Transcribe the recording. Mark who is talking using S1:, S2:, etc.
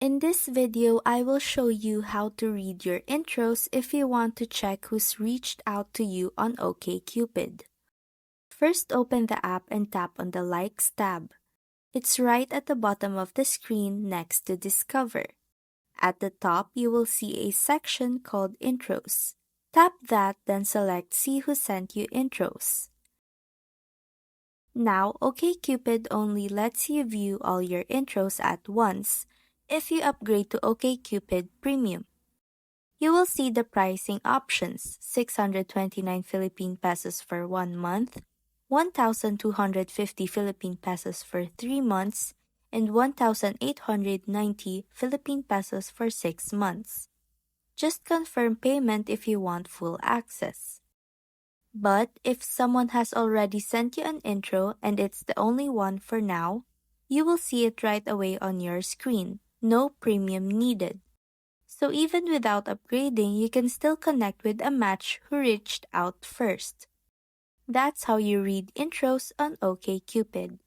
S1: In this video, I will show you how to read your intros if you want to check who's reached out to you on OkCupid. First, open the app and tap on the Likes tab. It's right at the bottom of the screen next to Discover. At the top, you will see a section called Intros. Tap that, then select See Who Sent You Intros. Now, OkCupid only lets you view all your intros at once if you upgrade to OkCupid Premium. You will see the pricing options: 629 Philippine pesos for 1 month, 1,250 Philippine pesos for 3 months, and 1,890 Philippine pesos for 6 months. Just confirm payment if you want full access. But if someone has already sent you an intro and it's the only one for now, you will see it right away on your screen. No premium needed. So even without upgrading, you can still connect with a match who reached out first. That's how you read intros on OkCupid.